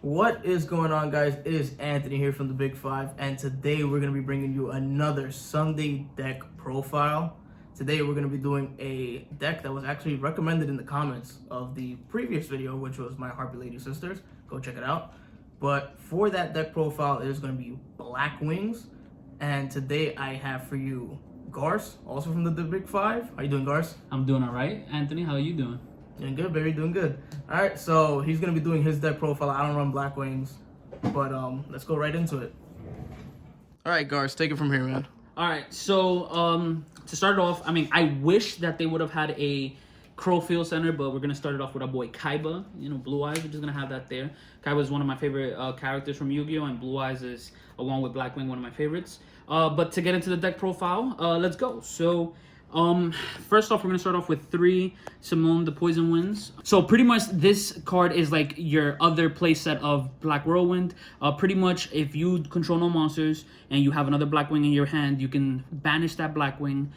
What is going on, guys? It is Anthony here from the Big Five, and today we're going to be bringing you another Sunday deck profile. Today we're going to be doing a deck that was actually recommended in the comments of the previous video, which was my Harpy Lady Sisters. Go check it out. But for that deck profile, it is going to be Blackwings, and today I have for you Garc, also from the Big Five. How you doing, Garc? I'm doing all right. Anthony, how are you doing? Doing good, baby, doing good. All right, so he's gonna be doing his deck profile. I don't run Blackwings, but let's go right into it. All right, Garc, take it from here, man. All right, so to start off, I mean, I wish that they would have had a Crow Field Center, but we're gonna start it off with our boy Kaiba. You know, Blue Eyes. We're just gonna have that there. Kaiba is one of my favorite characters from Yu-Gi-Oh, and Blue Eyes is, along with Blackwing, one of my favorites. But to get into the deck profile, let's go. So. First off, we're gonna start off with 3 Simoon the Poison Winds. So pretty much this card is like your other playset of Black Whirlwind. Pretty much if you control no monsters and you have another Blackwing in your hand, you can banish that Blackwing,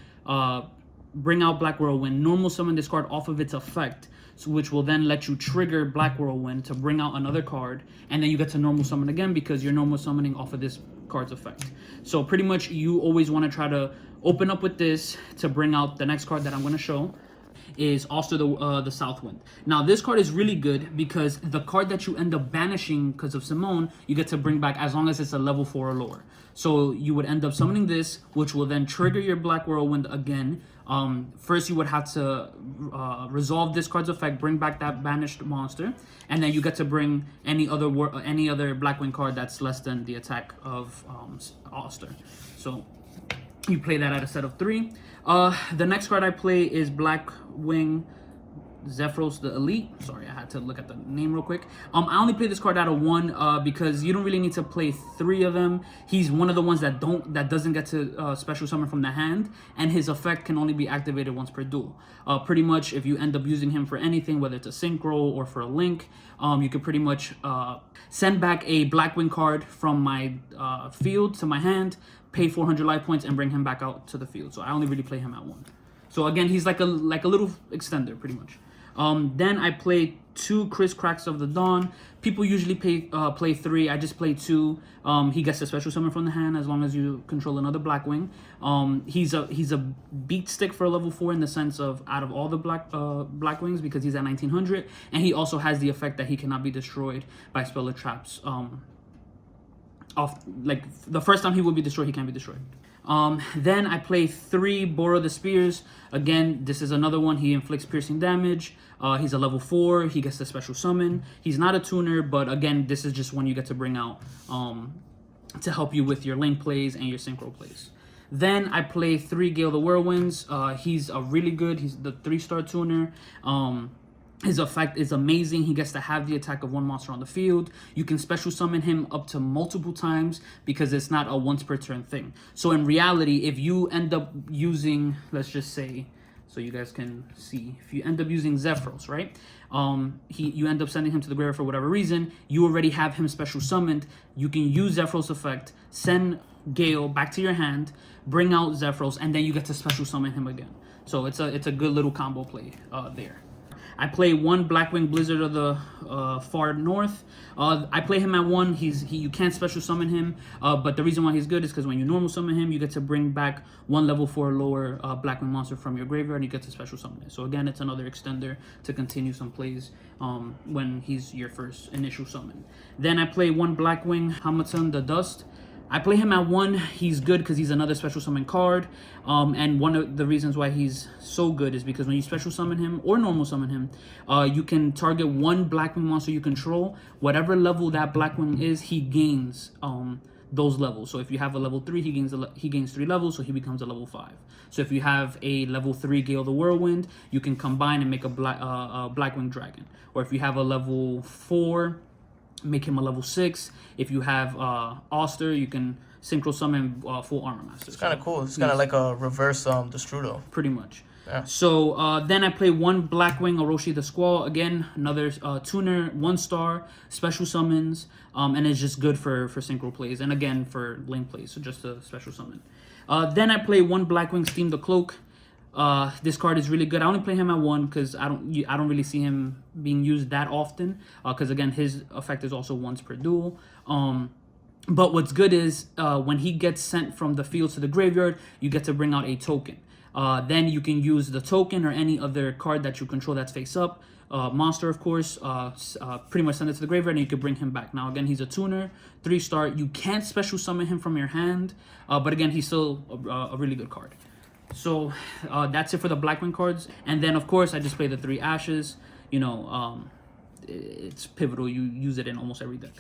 bring out Black Whirlwind, normal summon this card off of its effect, so which will then let you trigger Black Whirlwind to bring out another card, and then you get to normal summon again because you're normal summoning off of this card's effect. So pretty much you always want to try to open up with this to bring out the next card that I'm going to show is Auster the Southwind. Now this card is really good because the card that you end up banishing because of Simoon, you get to bring back as long as it's a level 4 or lower. So you would end up summoning this, which will then trigger your Black Whirlwind again. First you would have to resolve this card's effect, bring back that banished monster, and then you get to bring any other Blackwing card that's less than the attack of Auster. So you play that at a set of 3. The next card I play is Blackwing Zephyros The Elite. Sorry, I had to look at the name real quick. I only play this card out of 1 because you don't really need to play 3 of them. He's one of the ones that doesn't get to special summon from the hand, and his effect can only be activated once per duel. Pretty much, if you end up using him for anything, whether it's a synchro or for a link, you can pretty much send back a Blackwing card from my field to my hand, pay 400 life points, and bring him back out to the field. So I only really play him at 1. So again, he's like a little extender, pretty much. Then I play 2 Cracks of the Dawn. People usually play 3. I just play 2. He gets a special summon from the hand as long as you control another Blackwing. He's a beat stick for a level 4 in the sense of out of all the Blackwings because he's at 1900, and he also has the effect that he cannot be destroyed by spell or traps. Like the first time he will be destroyed, he can't be destroyed. Then I play 3 Borrow the Spears. Again, this is another one. He inflicts piercing damage. He's a level 4. He gets the special summon. He's not a tuner, but again, this is just one you get to bring out to help you with your link plays and your synchro plays. Then I play 3 Gale the Whirlwinds. He's a really good. He's the 3-star tuner. His effect is amazing. He gets to have the attack of 1 monster on the field. You can special summon him up to multiple times because it's not a once per turn thing. So in reality, if you end up using, let's just say, so you guys can see, if you end up using Zephyros, right? You end up sending him to the graveyard for whatever reason, you already have him special summoned. You can use Zephyros effect, send Gale back to your hand, bring out Zephyros, and then you get to special summon him again. So it's a good little combo play there. I play 1 Blackwing Blizzard of the far north. I play him at 1. You can't special summon him, but the reason why he's good is because when you normal summon him, you get to bring back 1 level 4 lower Blackwing monster from your graveyard, and you get to special summon it. So again, it's another extender to continue some plays when he's your first initial summon. Then I play 1 Blackwing Harmattan The Dust. I play him at 1. He's good because he's another special summon card. And one of the reasons why he's so good is because when you special summon him or normal summon him, you can target 1 Blackwing monster you control. Whatever level that Blackwing is, he gains those levels. So if you have a level 3, he gains 3 levels, so he becomes a level 5. So if you have a level 3 Gale the Whirlwind, you can combine and make a Blackwing Dragon. Or if you have a level 4, make him a level 6. If you have Auster, you can synchro summon full armor master. It's kind of cool. It's kind of like a reverse Destrudo. Pretty much. Yeah. So then I play 1 Blackwing Orochi the Squall. Again, another tuner, 1-star, special summons, and it's just good for synchro plays and again for link plays. So just a special summon. Then I play 1 Blackwing Steam the Cloak. This card is really good. I only play him at 1 because I don't really see him being used that often. Because again, his effect is also once per duel. But what's good is when he gets sent from the field to the graveyard, you get to bring out a token. Then you can use the token or any other card that you control that's face up. Monster, of course, pretty much send it to the graveyard and you can bring him back. Now, again, he's a tuner, 3-star. You can't special summon him from your hand, but again, he's still a really good card. So that's it for the Blackwing cards. And then, of course, I just play the 3 Ashes. You know, it's pivotal. You use it in almost every deck.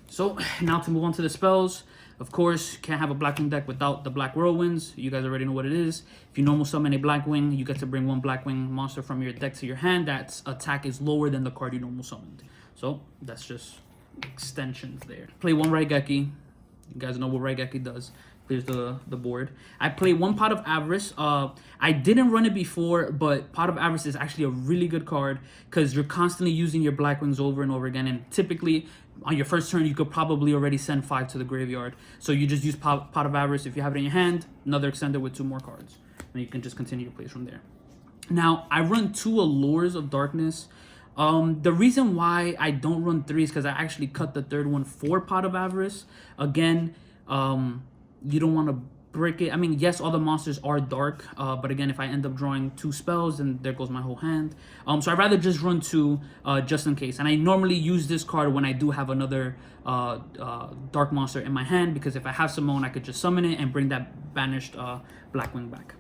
So now to move on to the spells. Of course, can't have a Blackwing deck without the Black Whirlwinds. You guys already know what it is. If you normal summon a Blackwing, you get to bring 1 Blackwing monster from your deck to your hand. That attack is lower than the card you normal summoned. So that's just extensions there. Play 1 Raigeki. You guys know what Raigeki does. Clears the board. I play 1 Pot of Avarice. I didn't run it before, but Pot of Avarice is actually a really good card because you're constantly using your Blackwings over and over again. And typically, on your first turn, you could probably already send 5 to the graveyard. So you just use Pot of Avarice. If you have it in your hand, another extender with 2 more cards. And you can just continue your plays from there. Now, I run 2 Allures of Darkness. The reason why I don't run 3 is because I actually cut the 3rd one for Pot of Avarice. Again, you don't want to break it. I mean, yes, all the monsters are dark, but again, if I end up drawing 2 spells, then there goes my whole hand. So I'd rather just run 2 just in case. And I normally use this card when I do have another dark monster in my hand, because if I have Simoon, I could just summon it and bring that banished Blackwing back.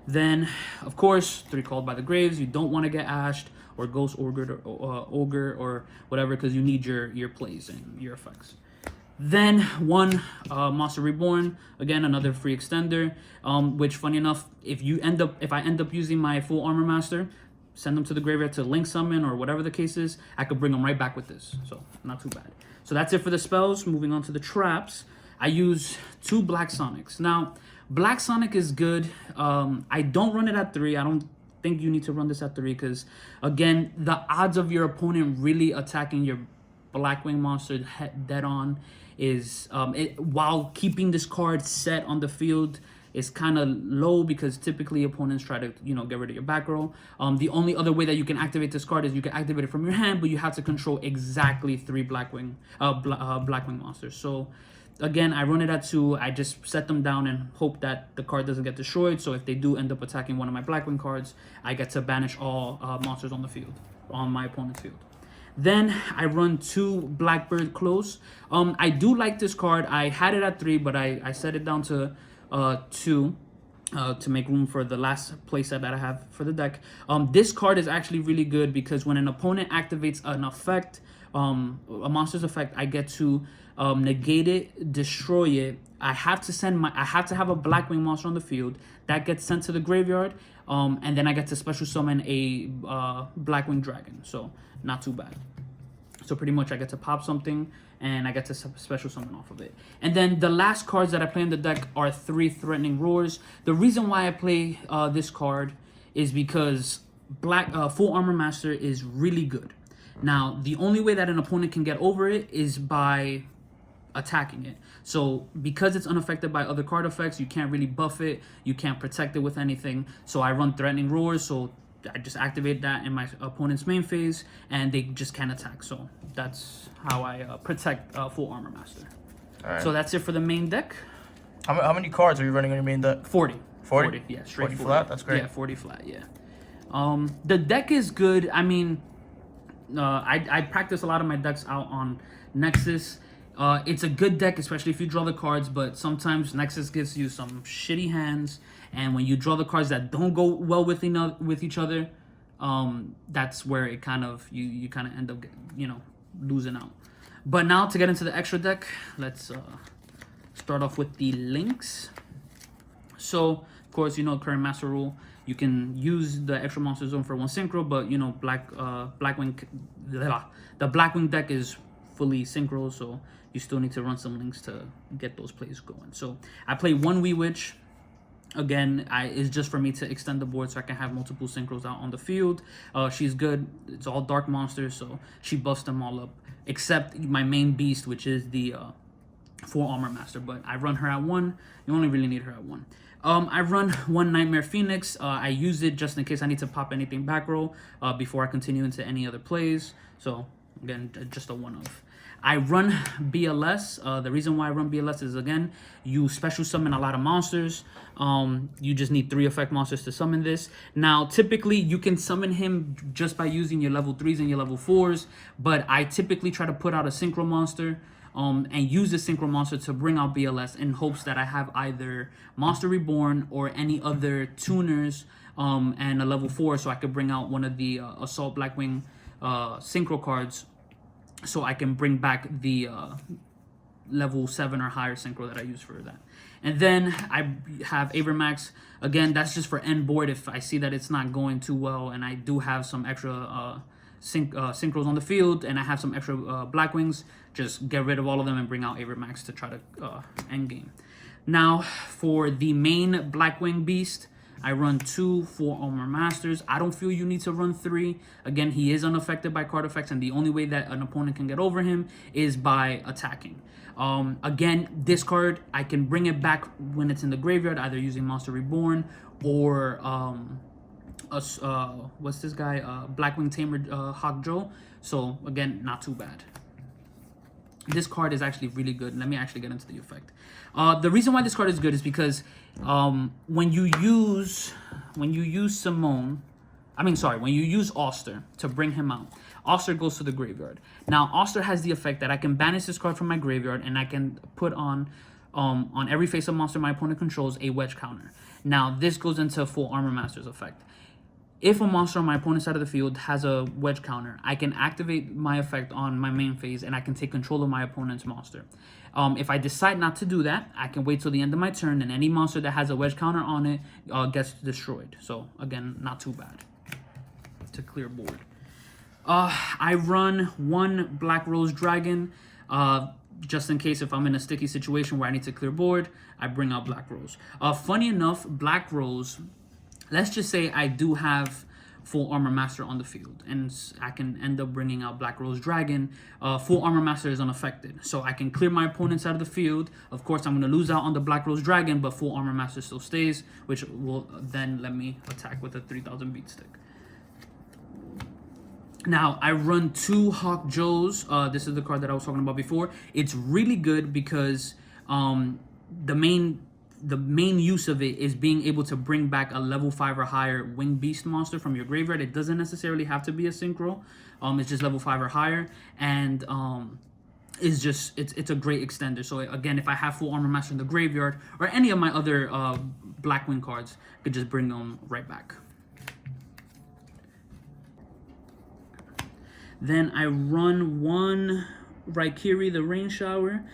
Then, of course, 3 Called by the Graves. You don't want to get ashed or Ghost Ogre or whatever, because you need your plays and your effects. Then 1 Monster Reborn, again another free extender, which funny enough, if I end up using my full Armor Master, send them to the graveyard to link summon or whatever the case is, I could bring them right back with this, so not too bad. So that's it for the spells. Moving on to the traps, I use 2 Black Sonics. Now Black Sonic is good. I don't run it at 3. I don't think you need to run this at 3 because again, the odds of your opponent really attacking your Blackwing monster dead on is while keeping this card set on the field is kind of low, because typically opponents try to get rid of your back row. The only other way that you can activate this card is you can activate it from your hand, but you have to control exactly 3 Blackwing monsters. So again, I run it at 2. I just set them down and hope that the card doesn't get destroyed. So if they do end up attacking one of my Blackwing cards, I get to banish all monsters on the field, on my opponent's field. Then I run 2 Blackbird Close. I do like this card. I had it at 3, but I set it down to 2 to make room for the last playset that I have for the deck. This card is actually really good because when an opponent activates an effect, a monster's effect, I get to negate it, destroy it. I have to have a Blackwing monster on the field that gets sent to the graveyard, and then I get to special summon a Blackwing dragon. So not too bad. So pretty much I get to pop something and I get to special summon off of it. And then the last cards that I play in the deck are 3 Threatening Roars. The reason why I play this card is because Full Armor Master is really good. Now, the only way that an opponent can get over it is by attacking it. So because it's unaffected by other card effects, you can't really buff it, you can't protect it with anything. So I run Threatening Roars, so I just activate that in my opponent's main phase and they just can't attack. So that's how I protect Full Armor Master. All right. So that's it for the main deck. How many cards are you running on your main deck? 40. 40? Yeah, straight 40 flat? That's great. Yeah, 40 flat, yeah. The deck is good. I mean, I practice a lot of my decks out on Nexus. It's a good deck, especially if you draw the cards, but sometimes Nexus gives you some shitty hands, and when you draw the cards that don't go well with each other, that's where it kind of you kind of end up losing out. But now to get into the extra deck, let's start off with the links. So of course, current master rule, you can use the extra monster zone for 1 synchro, but Blackwing, the Blackwing deck is fully synchro, so you still need to run some links to get those plays going. So I play 1 Wee Witch. Again, it's just for me to extend the board so I can have multiple synchros out on the field. She's good. It's all dark monsters, so she buffs them all up, except my main beast, which is the Full Armor Master. But I run her at 1. You only really need her at 1. I run one Nightmare Phoenix. I use it just in case I need to pop anything back row before I continue into any other plays. So again, just a one-off. I run BLS. The reason why I run BLS is, again, you special summon a lot of monsters. You just need 3 effect monsters to summon this. Now, typically, you can summon him just by using your level 3s and your level 4s, but I typically try to put out a Synchro monster and use the Synchro monster to bring out BLS in hopes that I have either Monster Reborn or any other tuners and a level 4, so I could bring out one of the Assault Blackwing Synchro cards, so I can bring back the level 7 or higher Synchro that I use for that. And then I have Avermax. Again, that's just for end board if I see that it's not going too well and I do have some extra Synchros on the field and I have some extra Blackwings. Just get rid of all of them and bring out Avermax to try to end game. Now, for the main Blackwing Beast, I run 2 Full Armor Masters. I don't feel you need to run 3. Again, he is unaffected by card effects, and the only way that an opponent can get over him is by attacking. Again, this card, I can bring it back when it's in the graveyard, either using Monster Reborn or what's this guy? Blackwing Tamer Hawk Joe. So again, not too bad. This card is actually really good. Let me actually get into the effect. The reason why this card is good is because when you use Simoon, when you use Auster to bring him out, Auster goes to the graveyard. Now, Auster has the effect that I can banish this card from my graveyard and I can put on every face-up monster my opponent controls a wedge counter. Now, this goes into Full Armor Master's effect. If a monster on my opponent's side of the field has a wedge counter, I can activate my effect on my main phase and I can take control of my opponent's monster. If I decide not to do that, I can wait till the end of my turn and any monster that has a wedge counter on it gets destroyed. So again, not too bad to clear board. I run 1 Black Rose Dragon just in case if I'm in a sticky situation where I need to clear board, I bring out Black Rose. Funny enough, Black Rose, let's just say I do have Full Armor Master on the field and I can end up bringing out Black Rose Dragon. Full Armor Master is unaffected, so I can clear my opponent's out of the field. Of course, I'm going to lose out on the Black Rose Dragon, but Full Armor Master still stays, which will then let me attack with a 3000 beat stick. Now, I run 2 Hawk Joes. This is the card that I was talking about before. It's really good because the main use of it is being able to bring back a level 5 or higher Winged Beast monster from your graveyard. It doesn't necessarily have to be a Synchro. It's just level 5 or higher. And it's a great extender. So again, if I have Full Armor Master in the graveyard or any of my other Blackwing cards, I could just bring them right back. Then I run 1 Raikiri, the Rain Shower.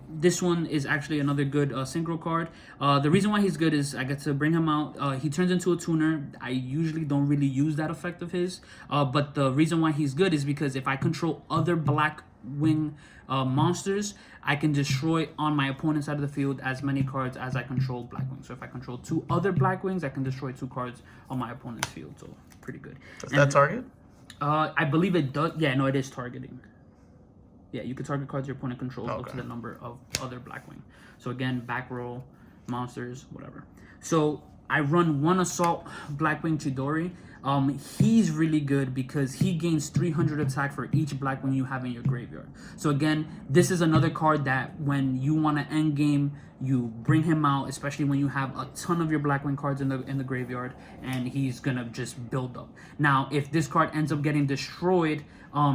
This one is actually another good Synchro card. The reason why he's good is I get to bring him out. He turns into a tuner. I usually don't really use that effect of his. But the reason why he's good is because if I control other Blackwing monsters, I can destroy on my opponent's side of the field as many cards as I control Blackwing. So if I control 2 other Blackwings, I can destroy 2 cards on my opponent's field. So pretty good. Does that target? I believe it does. Yeah, no, it is targeting. Yeah, you can target cards your opponent controls up to the number of other Blackwing. So again, back row, monsters, whatever. So I run 1 Assault Blackwing Chidori. He's really good because he gains 300 attack for each Blackwing you have in your graveyard. So again, this is another card that when you want to end game, you bring him out, especially when you have a ton of your Blackwing cards in the graveyard, and he's gonna just build up. Now, if this card ends up getting destroyed,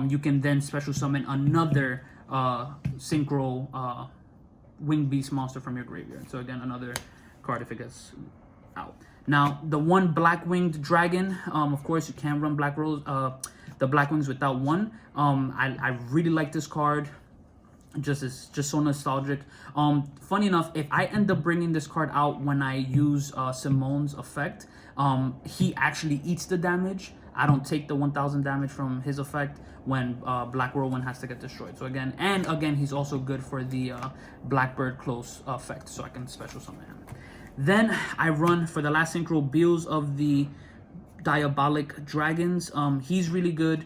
you can then special summon another Synchro Winged Beast monster from your graveyard. So again, another card if it gets out. Now, the 1 Black-Winged Dragon, of course, you can run Black Rose, the Blackwings without 1. I really like this card. It's just so nostalgic. Funny enough, if I end up bringing this card out when I use Simoon's effect, he actually eats the damage. I don't take the 1000 damage from his effect when Black Whirlwind has to get destroyed. So again, he's also good for the Blackbird Close effect, so I can special summon him. Then I run for the last Synchro Beelze of the Djabolic Dragons. He's really good.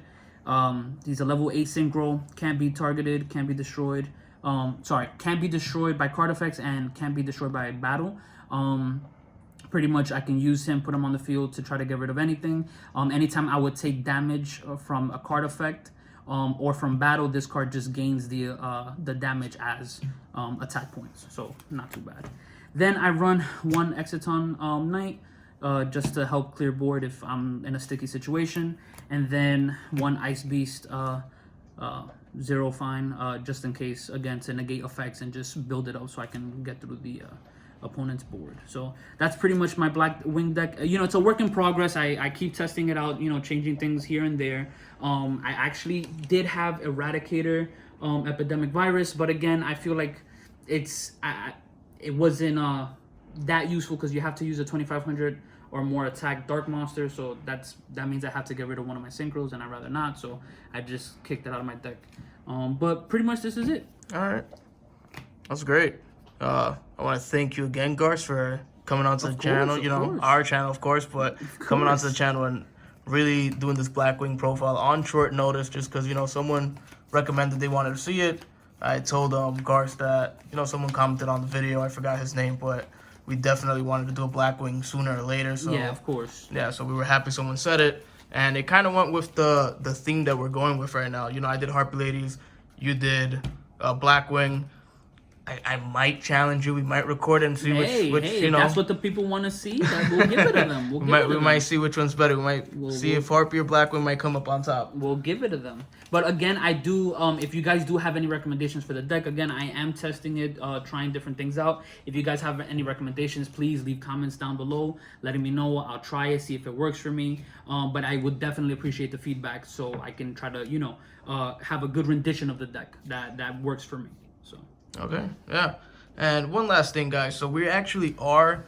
He's a level 8 Synchro, can't be targeted, can't be destroyed. Can't be destroyed by card effects and can't be destroyed by battle. Pretty much I can use him, put him on the field to try to get rid of anything. Anytime I would take damage from a card effect or from battle, this card just gains the damage as attack points, so not too bad. Then I run one Exiton Knight just to help clear board if I'm in a sticky situation, and then one Ice Beast Zerofyne just in case, again, to negate effects and just build it up so I can get through the opponent's board. So that's pretty much my Blackwing deck. You know, it's a work in progress. I keep testing it out, you know, changing things here and there. I actually did have Eradicator Epidemic Virus, but again, I feel like it wasn't that useful because you have to use a 2500 or more attack Dark Monster, so that means I have to get rid of one of my synchros, and I'd rather not, so I just kicked it out of my deck. But pretty much this is it. All right, that's great. I want to thank you again, Garc, for coming onto the channel. You know, our channel, of course, but coming onto the channel and really doing this Blackwing profile on short notice, just because, you know, someone recommended they wanted to see it. I told Garc that, you know, someone commented on the video. I forgot his name, but we definitely wanted to do a Blackwing sooner or later. So yeah, of course. Yeah, so we were happy someone said it, and it kind of went with the theme that we're going with right now. You know, I did Harpy Ladies, you did Blackwing. I might challenge you. We might record it and see which you know. That's what the people want to see. We'll give it to them. We might see which one's better. We might see if Harpy or Blackwing might come up on top. We'll give it to them. But again, I do. If you guys do have any recommendations for the deck, again, I am testing it, trying different things out. If you guys have any recommendations, please leave comments down below, letting me know. I'll try it, see if it works for me. But I would definitely appreciate the feedback so I can try to, you know, have a good rendition of the deck that works for me. So. Okay, yeah. And one last thing, guys. So we actually are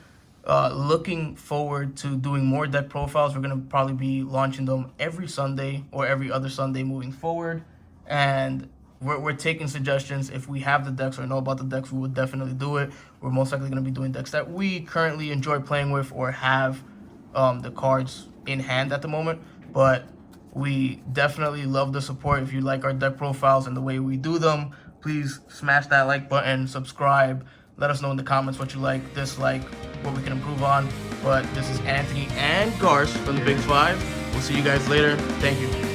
looking forward to doing more deck profiles. We're going to probably be launching them every Sunday or every other Sunday moving forward. And we're taking suggestions. If we have the decks or know about the decks, we would definitely do it. We're most likely going to be doing decks that we currently enjoy playing with or have the cards in hand at the moment. But we definitely love the support. If you like our deck profiles and the way we do them, please smash that like button, subscribe. Let us know in the comments what you like, dislike, what we can improve on. But this is Anthony and Garc from the Big Five. We'll see you guys later. Thank you.